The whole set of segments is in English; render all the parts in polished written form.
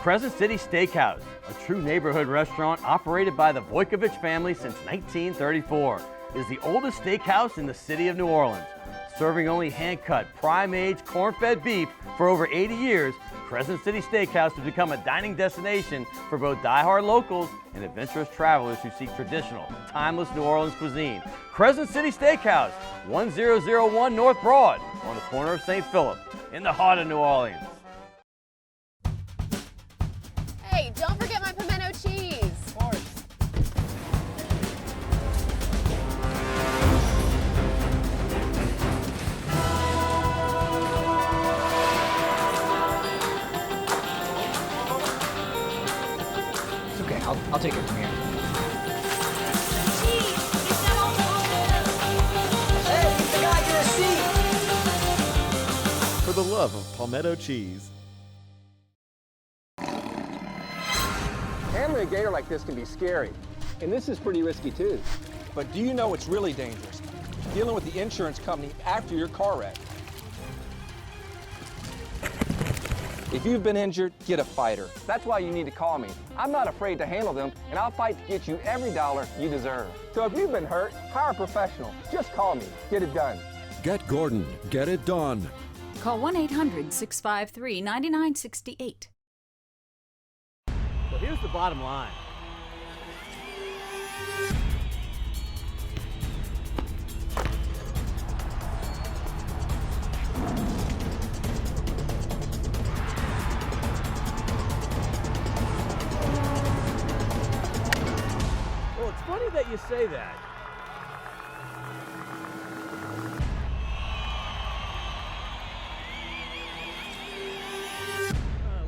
Crescent City Steakhouse, a true neighborhood restaurant operated by the Vojkovic family since 1934, is the oldest steakhouse in the city of New Orleans. Serving only hand-cut, prime-aged, corn-fed beef for over 80 years, Crescent City Steakhouse has become a dining destination for both die-hard locals and adventurous travelers who seek traditional, timeless New Orleans cuisine. Crescent City Steakhouse, 1001 North Broad, on the corner of St. Philip, in the heart of New Orleans. Hey, don't forget my pimento cheese. Of course. It's okay, I'll take it from here. Hey, the guy get a seat! For the love of palmetto cheese. Handling a gator like this can be scary, and this is pretty risky too. But do you know what's really dangerous? Dealing with the insurance company after your car wreck. If you've been injured, get a fighter. That's why you need to call me. I'm not afraid to handle them, and I'll fight to get you every dollar you deserve. So if you've been hurt, hire a professional. Just call me. Get it done. Get Gordon. Get it done. Call 1-800-653-9968. Well, here's the bottom line. Well, it's funny that you say that.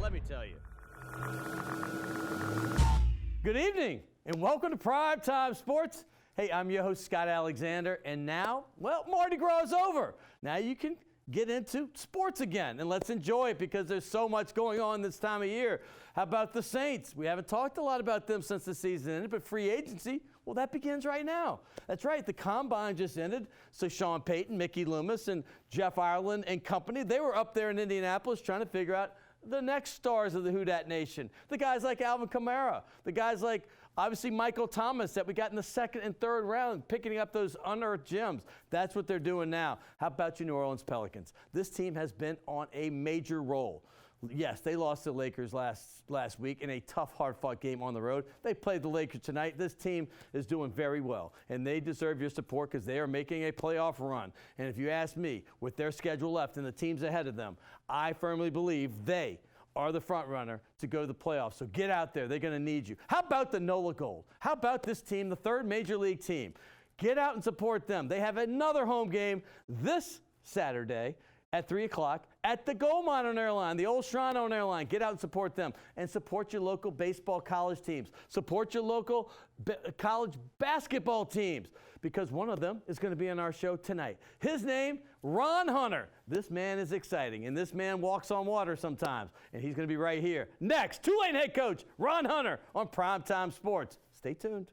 Let me tell you. Good evening, and welcome to Primetime Sports. Hey, I'm your host, Scott Alexander, and now, well, Mardi Gras is over. Now you can get into sports again, and let's enjoy it because there's so much going on this time of year. How about the Saints? We haven't talked a lot about them since the season ended, but free agency, well, that begins right now. That's right, the Combine just ended, so Sean Payton, Mickey Loomis, and Jeff Ireland and company, they were up there in Indianapolis trying to figure out the next stars of the Who Dat Nation. The guys like Alvin Kamara, the guys like, obviously, Michael Thomas that we got in the second and third round, picking up those unearthed gems. That's what they're doing now. How about you, New Orleans Pelicans? This team has been on a major roll. Yes, they lost to the Lakers last week in a tough, hard-fought game on the road. They played the Lakers tonight. This team is doing very well, and they deserve your support because they are making a playoff run. And if you ask me, with their schedule left and the teams ahead of them, I firmly believe they are the front runner to go to the playoffs. So get out there. They're going to need you. How about the NOLA Gold? How about this team, the third major league team? Get out and support them. They have another home game this Saturday at 3 o'clock at the Gold Mine on Airline, the old Shrine on Airline. Get out and support them. And support your local baseball college teams. Support your local college basketball teams because one of them is going to be on our show tonight. His name, Ron Hunter. This man is exciting, and this man walks on water sometimes, and he's going to be right here. Next, Tulane head coach Ron Hunter on Primetime Sports. Stay tuned.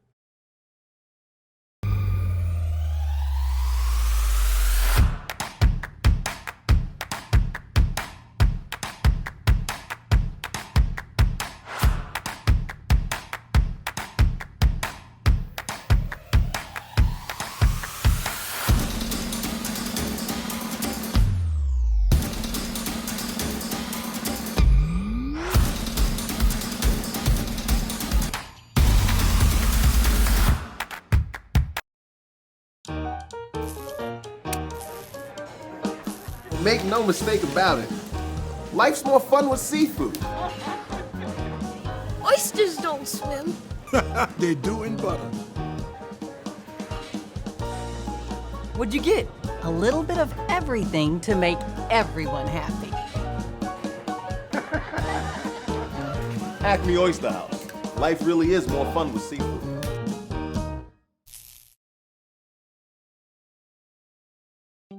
Make no mistake about it, life's more fun with seafood. Oysters don't swim. They do in butter. What'd you get? A little bit of everything to make everyone happy. Acme Oyster House. Life really is more fun with seafood.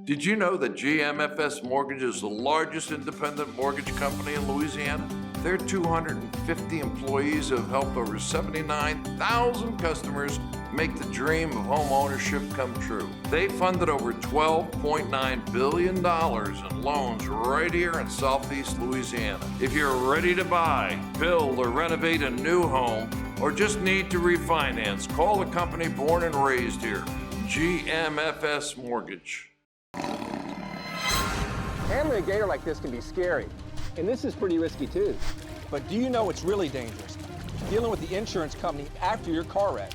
Did you know that GMFS Mortgage is the largest independent mortgage company in Louisiana? Their 250 employees have helped over 79,000 customers make the dream of home ownership come true. They funded over $12.9 billion in loans right here in Southeast Louisiana. If you're ready to buy, build, or renovate a new home, or just need to refinance, call the company born and raised here, GMFS Mortgage. Handling a gator like this can be scary, and this is pretty risky too. But do you know what's really dangerous? Dealing with the insurance company after your car wreck.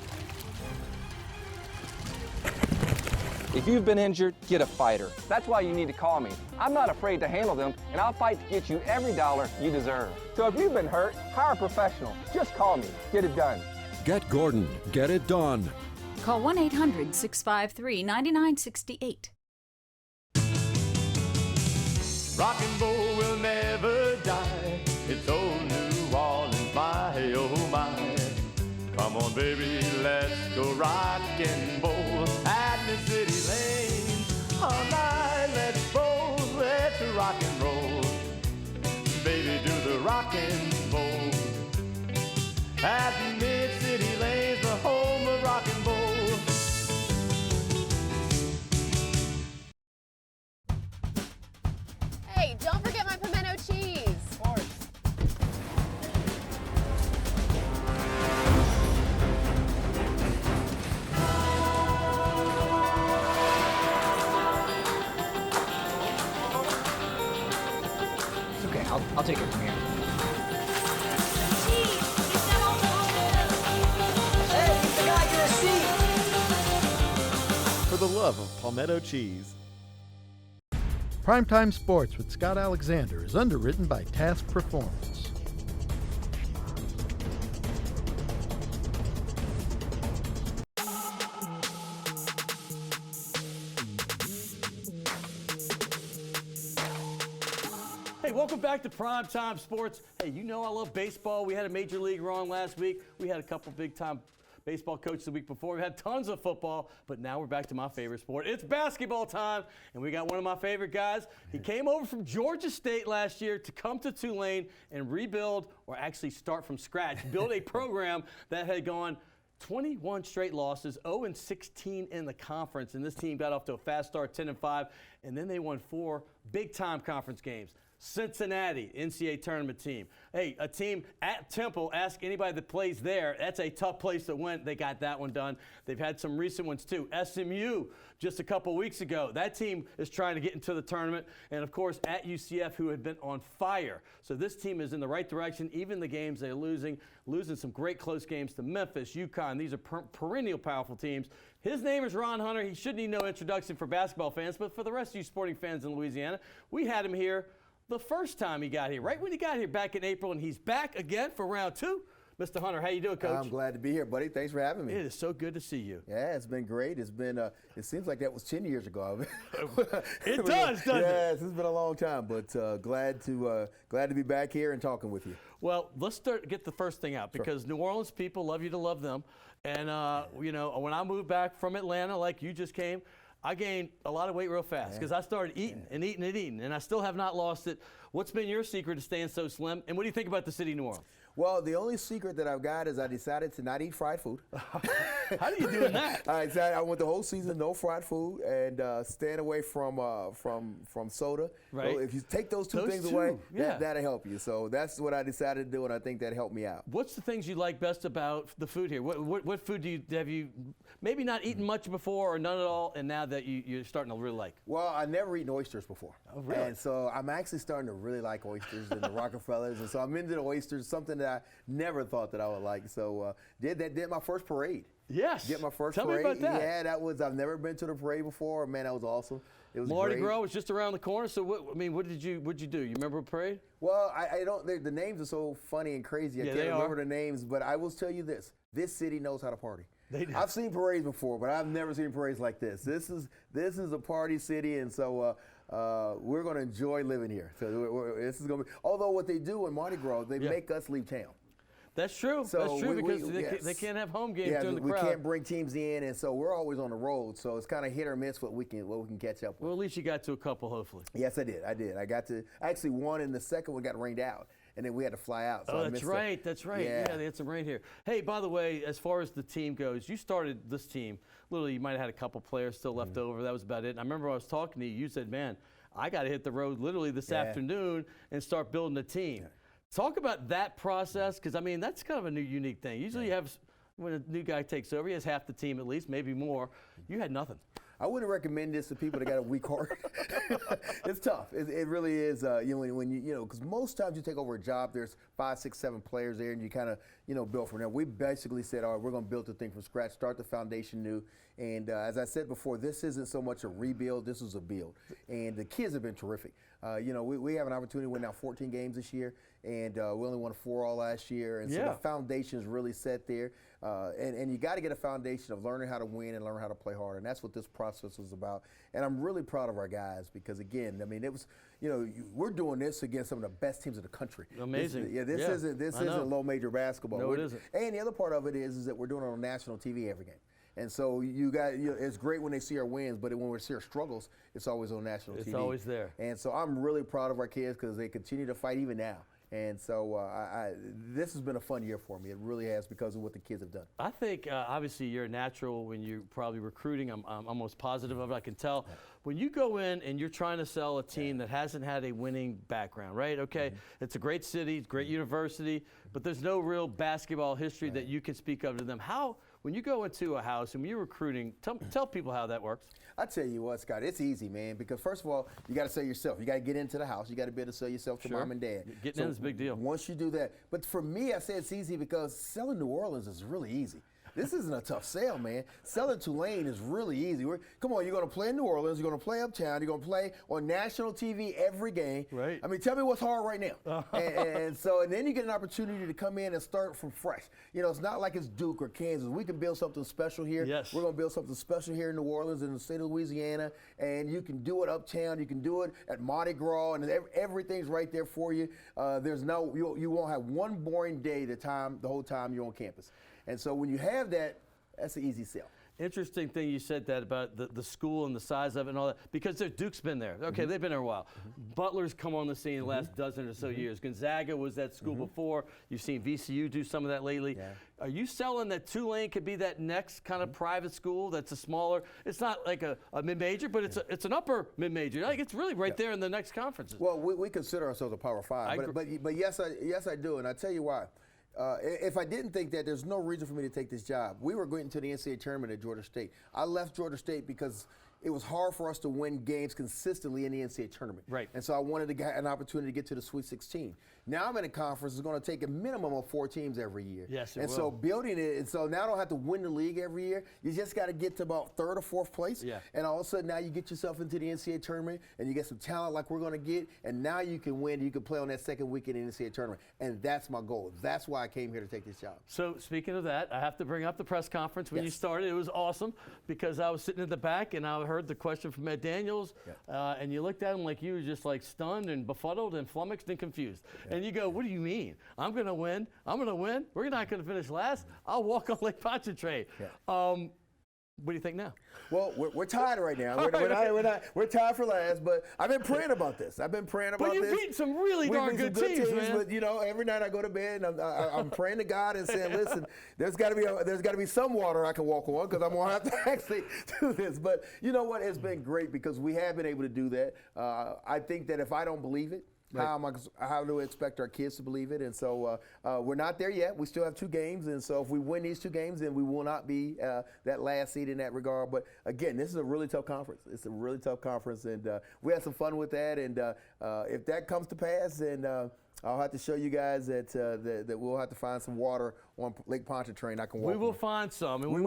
If you've been injured, get a fighter. That's why you need to call me. I'm not afraid to handle them, and I'll fight to get you every dollar you deserve. So if you've been hurt, hire a professional. Just call me. Get it done. Get Gordon. Get it done. Call 1-800-653-9968. Rock and roll will never die. It's old New Orleans, my oh my. Come on, baby, let's go rock and roll at the city lane. All night, let's roll, let's rock and roll. Baby, do the rock and roll. At Mid-City Lane's the home of rock and roll. Hey, don't forget my pimento cheese. It's okay. I'll take it from here. Hey, the guy get a seat. For the love of palmetto cheese. Primetime Sports with Scott Alexander is underwritten by Task Performance. Hey, welcome back to Primetime Sports. Hey, you know I love baseball. We had a Major Leaguer on last week. We had a couple big-time baseball coaches the week before. We had tons of football, but now we're back to my favorite sport. It's basketball time, and we got one of my favorite guys. He came over from Georgia State last year to come to Tulane and rebuild, or actually start from scratch, build a program that had gone 21 straight losses, 0-16 in the conference, and this team got off to a fast start, 10-5, and then they won 4 big-time conference games. Cincinnati, NCAA tournament team. Hey, a team at Temple, ask anybody that plays there. That's a tough place to win. They got that one done. They've had some recent ones too. SMU, just a couple weeks ago. That team is trying to get into the tournament. And of course, at UCF, who had been on fire. So this team is in the right direction. Even the games they're losing some great close games to Memphis, UConn. These are perennial powerful teams. His name is Ron Hunter. He should need no introduction for basketball fans, but for the rest of you sporting fans in Louisiana, we had him here the first time he got here, right when he got here back in April, and he's back again for round 2. Mr. Hunter, how you doing, Coach? I'm glad to be here, buddy. Thanks for having me. It is so good to see you. Yeah, it's been great. It's been. It seems like that was 10 years ago. It does, doesn't it? Yes, it's been a long time, but glad to be back here and talking with you. Well, let's get the first thing out because New Orleans people love you to love them, and you know, when I moved back from Atlanta, like you just came, I gained a lot of weight real fast because I started eating and eating and eating, and I still have not lost it. What's been your secret to staying so slim, and what do you think about the city of New Orleans? Well, the only secret that I've got is I decided to not eat fried food. How do you do that? I went the whole season no fried food and staying away from soda. Right. So if you take those two things away, that'll help you. So that's what I decided to do, and I think that helped me out. What's the things you like best about the food here? What food have you maybe not eaten much before or none at all, and now that you're starting to really like? Well, I never eaten oysters before. Oh, really? And so I'm actually starting to really like oysters and the Rockefellers, and so I'm into the oysters, something that I never thought that I would like. So did my first parade. Yes. Get my first Tell parade. me about that. Yeah, I've never been to the parade before. Man, that was awesome. It was Mardi great. Gras was just around the corner. So what did you do? You remember a parade? Well, I don't. The names are so funny and crazy. I can't remember the names, but I will tell you this: this city knows how to party. They do. I've seen parades before, but I've never seen parades like this. This is a party city, and so we're going to enjoy living here. So this is going to be. Although what they do in Mardi Gras, they make us leave town. That's true. So that's true because they can't have home games during the crowd. We can't bring teams in, and so we're always on the road. So it's kind of hit or miss what we can catch up with. Well, at least you got to a couple, hopefully. Yes, I did. I actually won, and the second one got rained out. and then we had to fly out. So Oh, I that's missed right. That's right. Yeah, they had some rain here. Hey, by the way, as far as the team goes, you started this team. Literally, you might have had a couple players still left over. That was about it. And I remember I was talking to you. You said, man, I got to hit the road literally this afternoon and start building a team. Yeah. Talk about that process, because, I mean, that's kind of a new, unique thing. Usually you have, when a new guy takes over, he has half the team at least, maybe more. You had nothing. I wouldn't recommend this to people that got a weak heart. It's tough. It really is. When you because most times you take over a job, there's 5, 6, 7 players there, and you kind of build from there. We basically said, all right, we're going to build the thing from scratch, start the foundation new. And as I said before, this isn't so much a rebuild. This is a build. And the kids have been terrific. We have an opportunity to win now 14 games this year, and we only won 4 all last year. And so the foundation is really set there. And you got to get a foundation of learning how to win and learn how to play hard. And that's what this process is about. And I'm really proud of our guys because, again, I mean, it was, we're doing this against some of the best teams in the country. Amazing. This isn't low major basketball. No, it isn't. And the other part of it is that we're doing it on national TV every game. And so it's great when they see our wins, but when we see our struggles, it's always on national TV. It's always there. And so I'm really proud of our kids because they continue to fight even now. And so this has been a fun year for me. It really has because of what the kids have done. I think obviously you're a natural when you're probably recruiting. I'm almost positive of it. I can tell. When you go in and you're trying to sell a team that hasn't had a winning background, right? Okay, it's a great city, great university, but there's no real basketball history that you can speak of to them. How, when you go into a house and when you're recruiting, tell people how that works. I tell you what, Scott, it's easy, man, because first of all, you got to sell yourself. You got to get into the house. You got to be able to sell yourself to mom and dad. Getting in is a big deal. Once you do that. But for me, I say it's easy because selling New Orleans is really easy. This isn't a tough sale, man. Selling Tulane is really easy. Come on, you're going to play in New Orleans. You're going to play uptown. You're going to play on national TV every game. Right. I mean, tell me what's hard right now. and then you get an opportunity to come in and start from fresh. It's not like it's Duke or Kansas. We can build something special here. Yes. We're going to build something special here in New Orleans in the state of Louisiana. And you can do it uptown. You can do it at Mardi Gras. And everything's right there for you. You won't have one boring day the whole time you're on campus. And so when you have that, that's an easy sell. Interesting thing you said that about the school and the size of it and all that, because Duke's been there. Okay, they've been there a while. Butler's come on the scene the last dozen or so years. Gonzaga was that school before. You've seen VCU do some of that lately. Yeah. Are you selling that Tulane could be that next kind of private school that's a smaller, it's not like a mid-major, but it's an upper mid-major. Like it's really right there in the next conferences. Well, we consider ourselves a Power 5, but yes, I do, and I tell you why. If I didn't think that, there's no reason for me to take this job. We were going to the NCAA tournament at Georgia State. I left Georgia State because it was hard for us to win games consistently in the NCAA tournament. Right. And so I wanted to get an opportunity to get to the Sweet 16. Now I'm in a conference that's going to take a minimum of 4 teams every year. Yes, it and will. so building it, and so now I don't have to win the league every year. You just got to get to about 3rd or 4th place. Yeah. And all of a sudden now you get yourself into the NCAA tournament and you get some talent like we're going to get, and now you can win. You can play on that second weekend in the NCAA tournament. And that's my goal. That's why I came here to take this job. So speaking of that, I have to bring up the press conference when you started. It was awesome because I was sitting at the back and I heard the question from Ed Daniels, and you looked at him like you were just like stunned and befuddled and flummoxed and confused. And you go, what do you mean? I'm going to win. I'm going to win. We're not going to finish last. I'll walk on Lake Pontchartrain. What do you think now? Well, we're tied right now. We're tied for last, but I've been praying about this. But you've beaten some really darn good teams, man. But every night I go to bed and I'm praying to God and saying, listen, there's got to be some water I can walk on because I'm gonna have to actually do this. But you know what? It's been great because we have been able to do that. I think that if I don't believe it, how do we expect our kids to believe it? And so we're not there yet. We still have 2 games. And so if we win these 2 games, then we will not be that last seed in that regard. But, again, this is a really tough conference. It's a really tough conference. And we had some fun with that. And if that comes to pass, then I'll have to show you guys that we'll have to find some water on Lake Pontchartrain I can walk on. We will find some, and we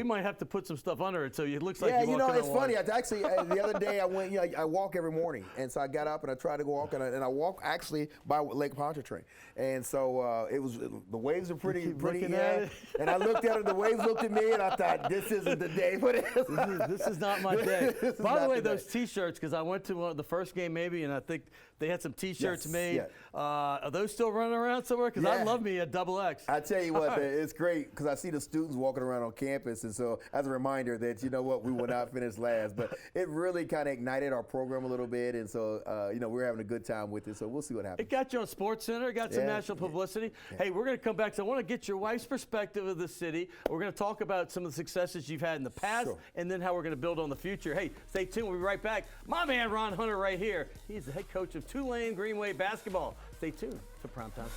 might have to put some stuff under it so it looks like you're walking on it's water. funny. The other day I went. I walk every morning, and so I got up and I tried to go walk, and I walk actually by Lake Pontchartrain, and so it was the waves are pretty. And I looked at it. The waves looked at me, and I thought, this isn't the day for this. This is not my day. By the way, those T-shirts, because I went to the first game maybe, and I think They had some T-shirts Yes, made. yeah. Are those still running around somewhere? Because I Yeah. love me a XX. I tell you what, it's great because I see the students walking around on campus, and so as a reminder that, you know what, we will not finish last. But it really kind of ignited our program a little bit, and so, we're having a good time with it, so we'll see what happens. It got you on Sports Center. It got some Yeah, national publicity. Hey, we're going to come back. So I want to get your wife's perspective of the city. We're going to talk about some of the successes you've had in the past, Sure. and then how we're going to build on the future. Hey, stay tuned. We'll be right back. My man, Ron Hunter, right here. He's the head coach of Tulane Greenway basketball. Stay tuned to Primetime Sports.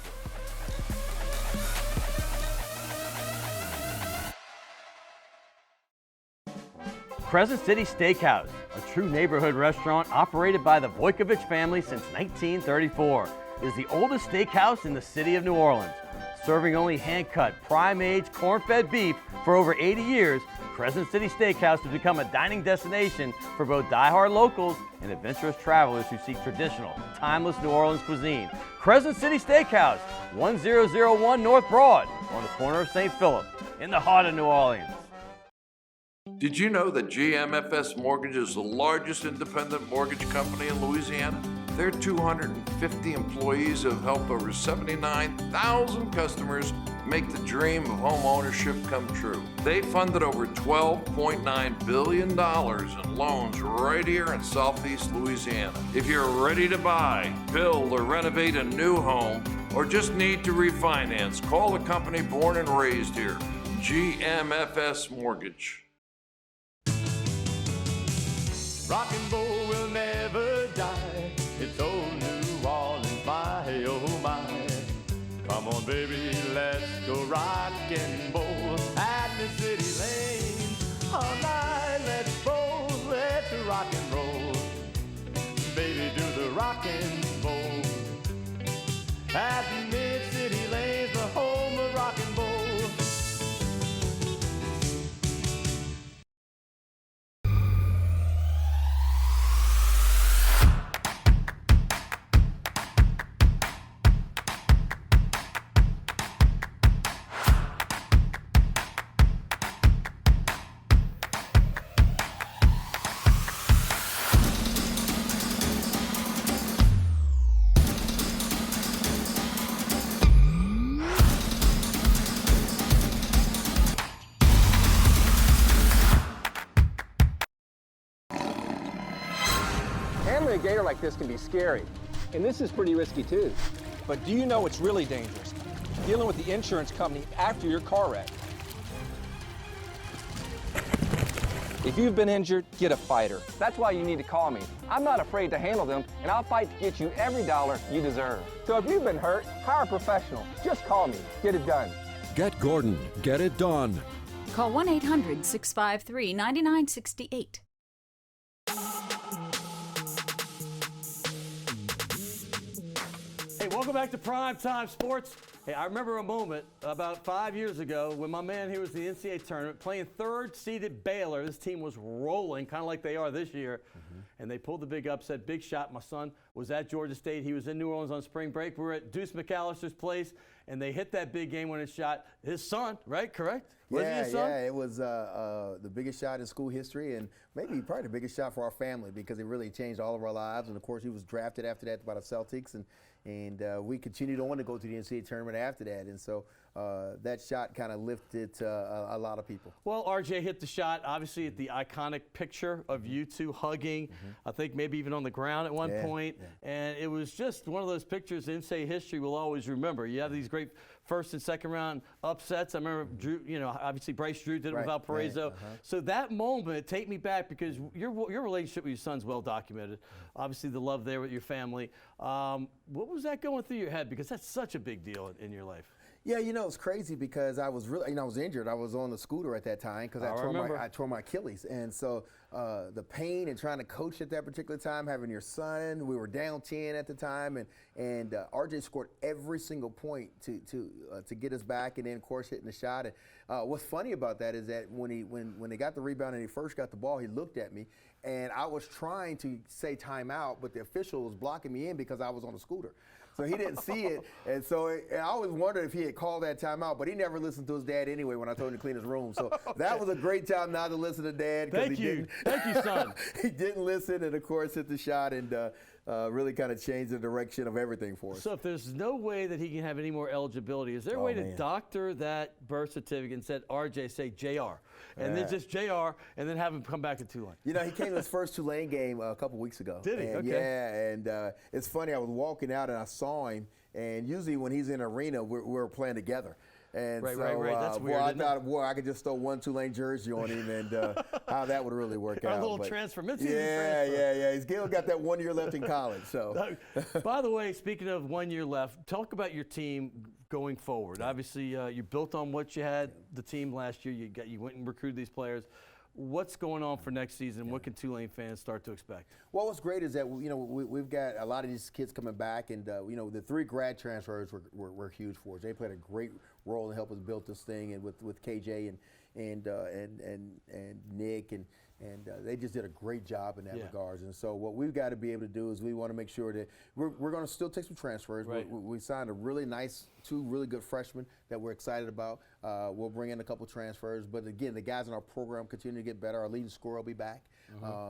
Crescent City Steakhouse, a true neighborhood restaurant operated by the Vojkovic family since 1934, is the oldest steakhouse in the city of New Orleans. Serving only hand-cut, prime-aged, corn-fed beef for over 80 years, Crescent City Steakhouse has become a dining destination for both die-hard locals and adventurous travelers who seek traditional, timeless New Orleans cuisine. Crescent City Steakhouse, 1001 North Broad, on the corner of St. Philip, in the heart of New Orleans. Did you know that GMFS Mortgage is the largest independent mortgage company in Louisiana? Their 250 employees have helped over 79,000 customers make the dream of home ownership come true. They funded over $12.9 billion in loans right here in Southeast Louisiana. If you're ready to buy, build, or renovate a new home, or just need to refinance, call the company born and raised here, GMFS Mortgage. Rock and roll will never die. It's old New Orleans, my oh my. Come on, baby, let's go rock and roll at the city lane. All night, let's roll, let's rock and roll. Baby, do the rock and roll. At Mid-City Lanes, the home of rock and roll. Handling a gator like this can be scary, and this is pretty risky too. But do you know what's really dangerous? Dealing with the insurance company after your car wreck. If you've been injured, get a fighter. That's why you need to call me. I'm not afraid to handle them, and I'll fight to get you every dollar you deserve. So if you've been hurt, hire a professional. Just call me. Get it done. Get Gordon. Get it done. Call 1-800-653-9968. Hey, welcome back to Primetime Sports. Hey, I remember a moment about 5 years ago when my man here was in the NCAA tournament playing third-seeded Baylor. This team was rolling, kind of like they are this year, and they pulled the big upset, big shot. My son was at Georgia State. He was in New Orleans on spring break. We were at Deuce McAllister's place, and they hit that big game-winning shot. His son, right? Correct? Was he his son? Yeah, it was the biggest shot in school history, and maybe probably the biggest shot for our family because it really changed all of our lives. And of course, he was drafted after that by the Celtics, and we continued on to go to the NCAA tournament after that. And so that shot kind of lifted a lot of people. Well, RJ hit the shot, obviously, at the iconic picture of you two hugging, I think maybe even on the ground at one point. And it was just one of those pictures NCAA history will always remember. You have these great first and second round upsets. I remember Drew, obviously Bryce Drew did it with Valparaiso. So that moment, take me back because your relationship with your son's well documented. Obviously the love there with your family. What was that going through your head? Because that's such a big deal in your life. Yeah, it's crazy because I was really, I was injured. I was on the scooter at that time because I tore my Achilles. And so the pain and trying to coach at that particular time, having your son, we were down 10 at the time, and RJ scored every single point to get us back, and then of course hitting the shot. And what's funny about that is that when they got the rebound and he first got the ball, he looked at me, and I was trying to say timeout, but the official was blocking me in because I was on the scooter. So he didn't see it, and so I always wondered if he had called that timeout, but he never listened to his dad anyway when I told him to clean his room. So that was a great time not to listen to Dad. Thank you, son. He didn't listen, and of course hit the shot, and really kind of changed the direction of everything for us. So if there's no way that he can have any more eligibility, is there a way to doctor that birth certificate and said RJ, say JR, and then just JR, and then have him come back to Tulane? You know, he came to his first Tulane game a couple weeks ago. Did he? And, okay. Yeah, and it's funny. I was walking out and I saw him, and usually when he's in an arena, we're playing together. And right. That's boy, weird. I thought, boy, I could just throw one Tulane jersey on him, and how that would really work out. A little transfer, mid-season transfer. transfer. Yeah. He's still got that 1 year left in college. So, by the way, speaking of 1 year left, talk about your team going forward. Obviously, you built on what you had the team last year. You went and recruited these players. What's going on for next season? What can Tulane fans start to expect? Well, what's great is that we've got a lot of these kids coming back, and the 3 grad transfers were huge for us. They played a great role in helping us build this thing, and with KJ and Nick and they just did a great job in that regards. And so what we've got to be able to do is we want to make sure that we're going to still take some transfers. Right. We signed a really nice 2 really good freshmen that we're excited about. We'll bring in a couple transfers, but again, the guys in our program continue to get better. Our leading scorer will be back.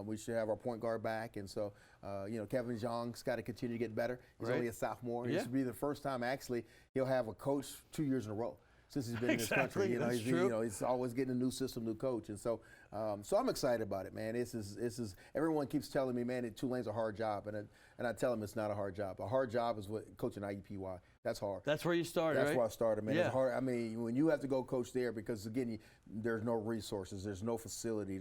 We should have our point guard back, and so Kevin Zhang's got to continue to get better. He's only a sophomore. This will be the first time actually he'll have a coach 2 years in a row since he's been in this country. He's always getting a new system, new coach, and so I'm excited about it, man. This is everyone keeps telling me, man, that Tulane's a hard job, and I tell them it's not a hard job. A hard job is what coaching IUPUI. That's hard. That's where you started, That's right? where I started, man. Yeah. It's hard. I mean, when you have to go coach there, because again, there's no resources, there's no facility,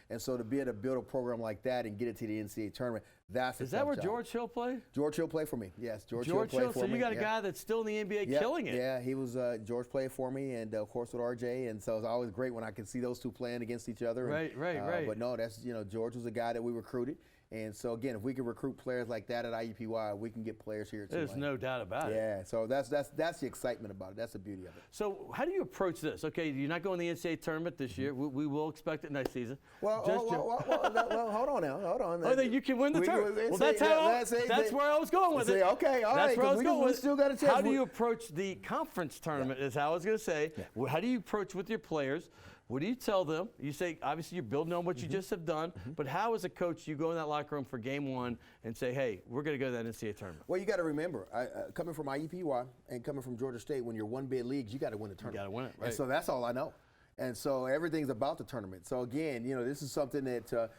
and so to be able to build a program like that and get it to the NCAA tournament, that's Is that where George Hill played? George Hill played for me. Yes, George Hill Hill. played for me. So you got a guy that's still in the NBA killing it. Yeah, he was. George played for me, and of course with RJ, and so it was always great when I could see those 2 playing against each other. Right. But no, that's George was a guy that we recruited. And so again, if we can recruit players like that at IUPUI, we can get players here too. There's no doubt about it. Yeah, so that's the excitement about it. That's the beauty of it. So how do you approach this? Okay, you're not going to the NCAA tournament this year. We will expect it next season. Well, hold on now. Hold on. Oh, then you can win the tournament. Well, that's where I was going with it. Okay, all right. That's where I was going with it. Still got a chance. How do you approach the conference tournament is how I was going to say. Yeah. How do you approach with your players? What do you tell them? You say, obviously, you're building on what you just have done, but how, as a coach, you go in that locker room for game 1 and say, hey, we're going to go to that NCAA tournament? Well, you got to remember, coming from IUPUI and coming from Georgia State, when you're 1-bid leagues, you got to win the tournament. You got to win it, right? And so that's all I know. And so everything's about the tournament. So again, this is something that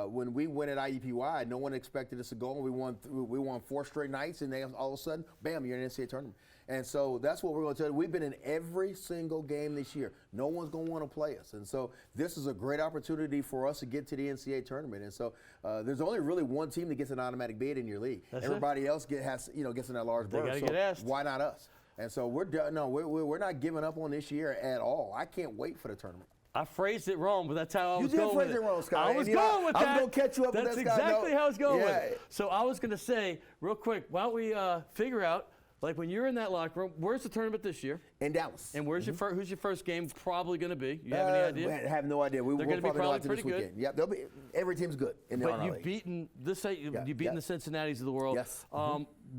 when we went at IUPUI, no one expected us to go. We won 4 straight nights, and then all of a sudden, bam, you're in the NCAA tournament. And so that's what we're going to tell you. We've been in every single game this year. No one's going to want to play us. And so this is a great opportunity for us to get to the NCAA tournament. And so there's only really one team that gets an automatic bid in your league. Everybody else gets in that large berth. So get asked. Why not us? And so we're not giving up on this year at all. I can't wait for the tournament. I phrased it wrong, but that's how I was going with it. You did phrase it wrong, Scott. I was going with that. I'm going to catch you up with that, That's Scott. exactly how I was going with it. So I was going to say, real quick, why don't we figure out, like when you're in that locker room, where's the tournament this year? In Dallas. And where's who's your first game probably going to be? You have any idea? I have no idea. They're going to be probably pretty good. Weekend. Yep, every team's good. But you've beaten the the Cincinnatis of the world. Yes.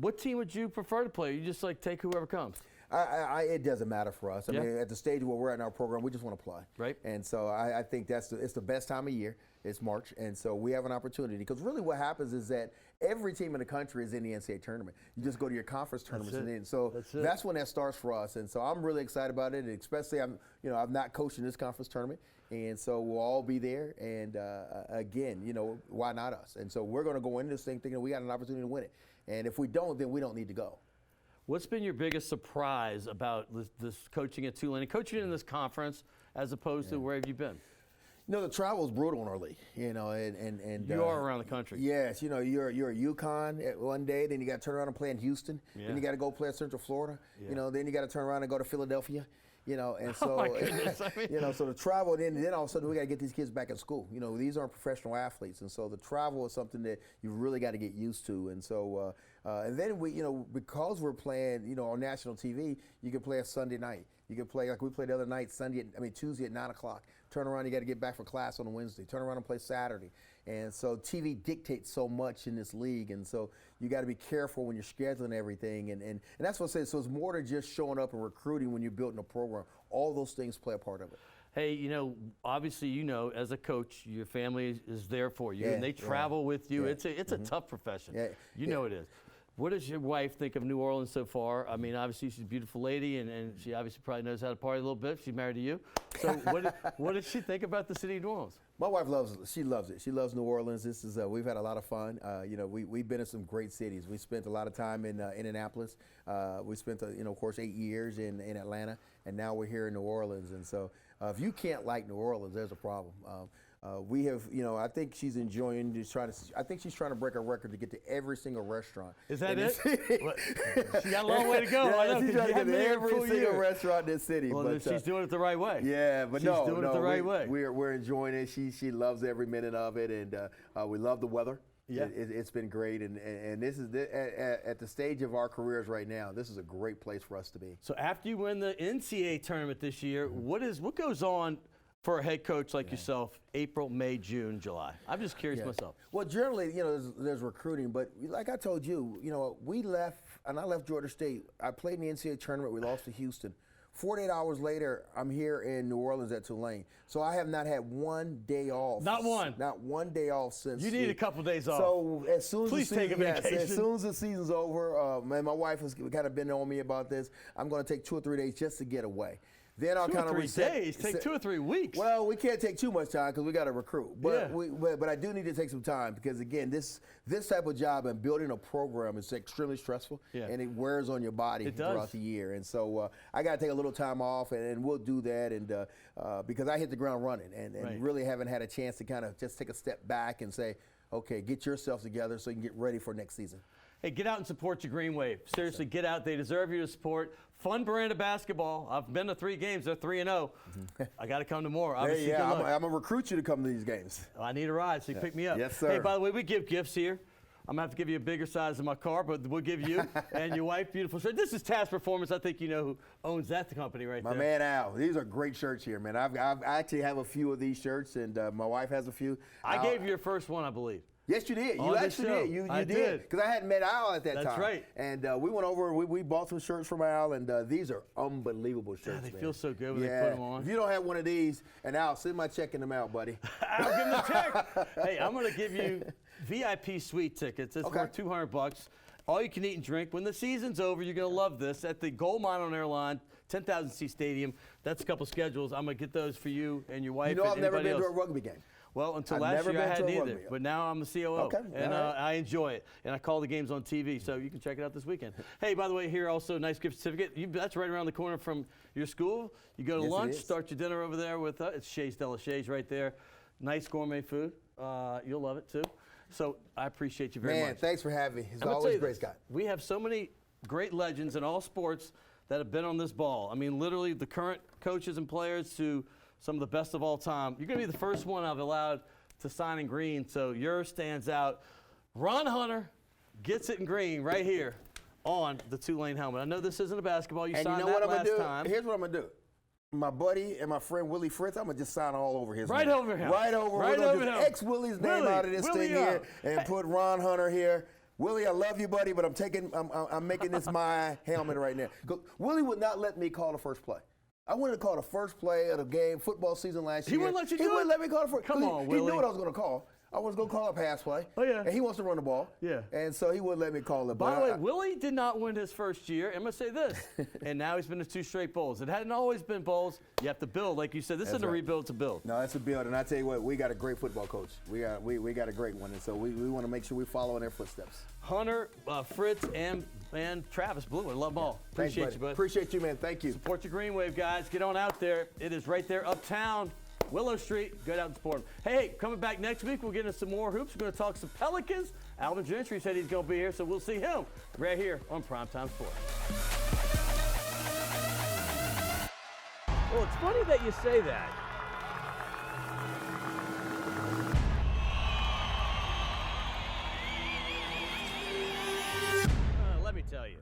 What team would you prefer to play? You just take whoever comes. It doesn't matter for us. I mean, at the stage where we're at in our program, we just want to play. Right. And so I think it's the best time of year. It's March, and so we have an opportunity. Because really what happens is that every team in the country is in the NCAA tournament. You just go to your conference tournaments, and then so that's when that starts for us. And so I'm really excited about it, and especially I've not coached in this conference tournament, and so we'll all be there. And again, why not us? And so we're going to go into this thing thinking we got an opportunity to win it. And if we don't, then we don't need to go. What's been your biggest surprise about this coaching at Tulane and coaching in this conference as opposed to where have you been? The travel is brutal in our league, and you are around the country. Yes, you're at UConn at one day, then you got to turn around and play in Houston, then you got to go play at Central Florida, then you got to turn around and go to Philadelphia, and so, my goodness, so the travel, then all of a sudden we got to get these kids back in school. These aren't professional athletes, and so the travel is something that you really got to get used to, and so, and then we, because we're playing, on national TV, you can play a Sunday night. You can play like we played the other night, Tuesday at 9 o'clock. Turn around, you got to get back for class on a Wednesday. Turn around and play Saturday. And so TV dictates so much in this league, and so you got to be careful when you're scheduling everything. And that's what I say. So it's more than just showing up and recruiting when you're building a program. All those things play a part of it. Hey, obviously, as a coach, your family is there for you, and they travel with you. Yeah. It's a tough profession. Yeah. You know it is. What does your wife think of New Orleans so far? I mean, obviously, she's a beautiful lady, and she obviously probably knows how to party a little bit. She's married to you. So what does she think about the city of New Orleans? My wife loves it. She loves it. She loves New Orleans. This is we've had a lot of fun. We've been in some great cities. We spent a lot of time in Indianapolis. We spent, of course, 8 years in Atlanta, and now we're here in New Orleans. And so, if you can't like New Orleans, there's a problem. We have, I think she's enjoying just I think she's trying to break a record to get to every single restaurant. Is that it? She got a long way to go. Yeah, I know, she's trying to get to every single year. restaurant in this city. Well, but she's doing it the right way. Yeah, but she's doing it the right way. We're enjoying it. She loves every minute of it, and we love the weather. Yeah. It's been great, and this is at the stage of our careers right now. This is a great place for us to be. So after you win the NCAA tournament this year, what goes on for a head coach like yourself, April, May, June, July? I'm just curious myself. Well, generally, there's recruiting, but like I told you, we left, and I left Georgia State. I played in the NCAA tournament. We lost to Houston. 48 hours later, I'm here in New Orleans at Tulane. So I have not had one day off. Not one. Not one day off since. You need a couple days off. So as soon as Please take a vacation. As soon as the season's over, man, my wife has kind of been on me about this. I'm going to take 2 or 3 days just to get away. Then I'll kind of reset. 2 or 3 days? Take 2 or 3 weeks. Well, we can't take too much time because we got to recruit. But but I do need to take some time because, again, this type of job and building a program is extremely stressful, and it wears on your body throughout the year. And so I got to take a little time off, and we'll do that. And because I hit the ground running and really haven't had a chance to kind of just take a step back and say, okay, get yourself together so you can get ready for next season. Hey, get out and support your Green Wave. Seriously, get out. They deserve your support. Fun brand of basketball. I've been to 3 games. They're 3-0. I got to come to more. Obviously, I'm going to recruit you to come to these games. I need a ride, so you pick me up. Yes, sir. Hey, by the way, we give gifts here. I'm going to have to give you a bigger size of my car, but we'll give you and your wife beautiful shirt. This is Task Performance. I think you know who owns that company right there. My man Al. These are great shirts here, man. I actually have a few of these shirts, and my wife has a few. I gave you your first one, I believe. Yes, you did. You actually did. You did. Because I hadn't met Al at that time. That's right. And we went over, we bought some shirts from Al, and these are unbelievable shirts. They feel so good when they put them on. If you don't have one of these, and Al, send my check in the mail, buddy. I'll give him a check. Hey, I'm going to give you VIP suite tickets. It's worth $200. All you can eat and drink. When the season's over, you're going to love this. At the Gold Mine on Airline, 10,000-seat stadium. That's a couple schedules. I'm going to get those for you and your wife. You know, I've never been else. to a rugby game. Well, until last year I hadn't either, but now I'm the COO, Okay. and I enjoy it, and I call the games on TV, so you can check it out this weekend. Hey, by the way, here also, nice gift certificate. That's right around the corner from your school. You go to lunch, start your dinner over there with it's Chez de la Chez right there. Nice gourmet food. You'll love it, too. So I appreciate you very much. Man, thanks for having me. It's always great, Scott. We have so many great legends in all sports that have been on this ball. I mean, literally the current coaches and players to some of the best of all time. You're going to be the first one I've allowed to sign in green, so yours stands out. Ron Hunter gets it in green right here on the Tulane helmet. I know this isn't a basketball. You signed that last time. Here's what I'm going to do. My buddy and my friend Willie Fritz, I'm going to just sign all over his name. Over him. Right over. Right over him. X Willie's name out of this thing here and put Ron Hunter here. Willie, I love you, buddy, but I'm making this my helmet right now. Willie would not let me call the first play. I wanted to call the first play of the game, football season last year. He wouldn't let you do it? He wouldn't let me call the first. Come on, Willie. He knew what I was going to call. I was going to call a pass play. Oh, yeah. And he wants to run the ball. Yeah. And so he wouldn't let me call it. By the way, Willie did not win his first year. I'm going to say this. And now he's been to 2 straight bowls. It hadn't always been bowls. You have to build. Like you said, this isn't a rebuild, it's a build. No, it's a build. And I tell you what, we got a great football coach. We got a great one. And so we want to make sure we follow in their footsteps. Hunter, Fritz, and Travis Blue. I love them all. Appreciate you, bud. Appreciate you, man. Thank you. Support your Green Wave, guys. Get on out there. It is right there uptown. Willow Street, go out and support them. Hey, coming back next week, we'll get into some more hoops. We're going to talk some Pelicans. Alvin Gentry said he's going to be here, so we'll see him right here on Primetime Sports. Well, it's funny that you say that. Let me tell you.